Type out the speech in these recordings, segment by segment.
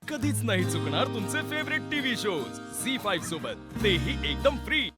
कधीच नाही चुकणार तुमचे फेवरेट टीव्ही शोज झी5 सोबत, तेही एकदम फ्री।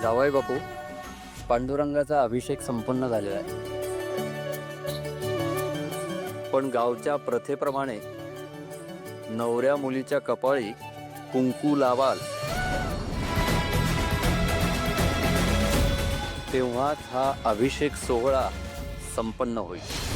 जावई बापू, पांडुरंगाचा अभिषेक संपन्न झालेला आहे, पण गावच्या प्रथेप्रमाणे नवऱ्या मुलीच्या कपाळी कुंकू लावाल तेव्हाच हा अभिषेक सोहळा संपन्न होईल।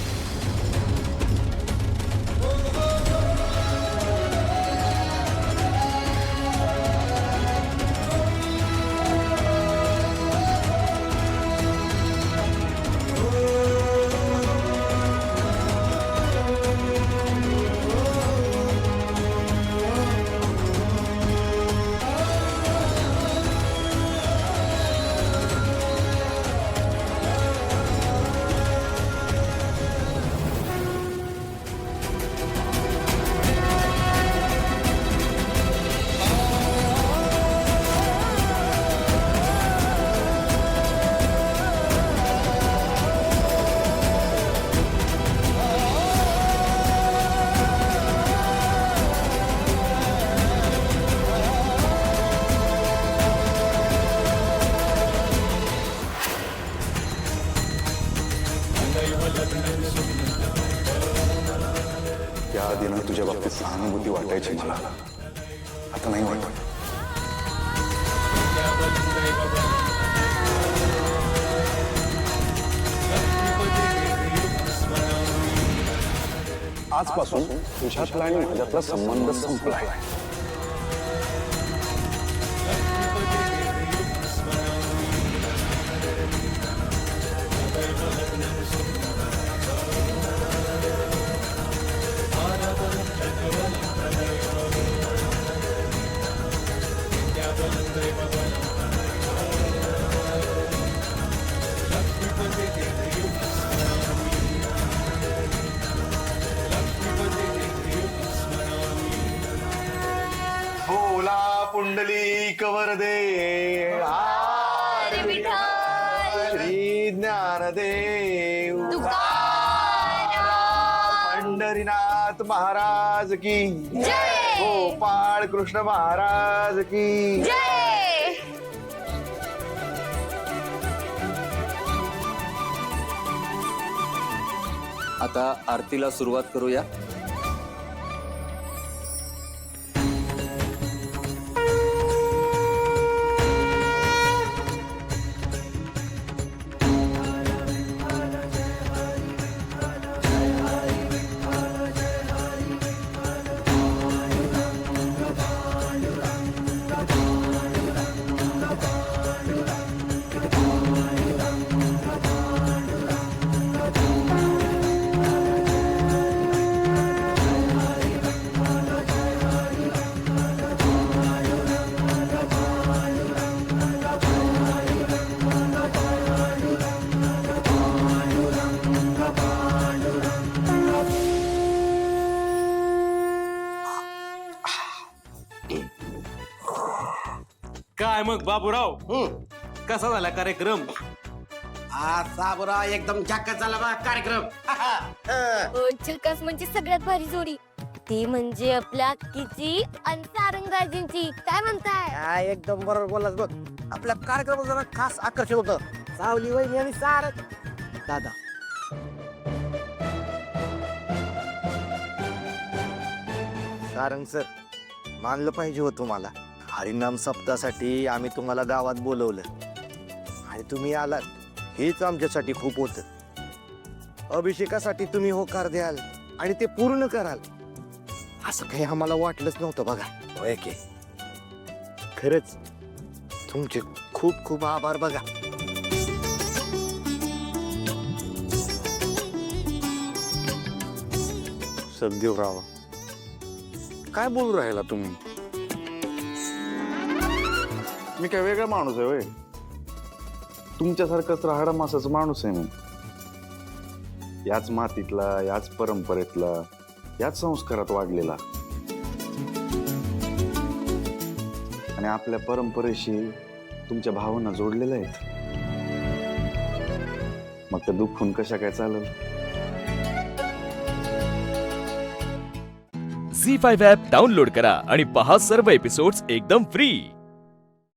सहानुभूती वाटायची मला, आता नाही वाटत. आजपासून तुझ्यातला आणि माझ्यातला संबंध संपलाय. भोला पुंडलिक वरदे हरी विठ्ठल श्री ज्ञानदेव पंढरीनाथ महाराज की जय गोपाळ कृष्ण महाराज की जय. आता आरतीला सुरुवात करूया. काय मग बाबूराव, कसा झाला कार्यक्रम? आज साबुरा एकदम झक्कास झाला बा कार्यक्रम. झकास म्हणजे सगळ्यात भारी जोडी ती म्हणजे आपल्या किची आणि सारंगराजेंची. काय म्हणताय? काय एकदम बरोबर बोललास बघ. आपल्या कार्यक्रमात जरा खास आकर्षण होतं सावली वहिनी आणि सारंग दादा. सारंग सर, मानलं पाहिजे हो तुम्हाला. हरिनाम सप्तासाठी आम्ही तुम्हाला गावात बोलवलं आणि तुम्ही आलात, हेच आमच्यासाठी खूप होतं. अभिषेकासाठी तुम्ही होकार द्याल आणि ते पूर्ण कराल असं काही आम्हाला वाटलंच नव्हतं बघा. होय की? खरंच तुमचे खूप खूप आभार बघा. सददेवराव, काय बोलू राहिला तुम्ही? मी काय वेगळा माणूस आहे होय? तुमच्यासारखाच राहाडा मासाचा माणूस आहे मी. याच मातीतला, याच परंपरेतला, याच संस्कारात वाढलेला आणि आपल्या परंपरेशी तुमच्या भावना जोडलेल्या आहेत. मग त्या दुःखून कशा काय चालेल? झी 5 ॲप डाउनलोड करा आणि पहा सर्व एपिसोड्स एकदम फ्री.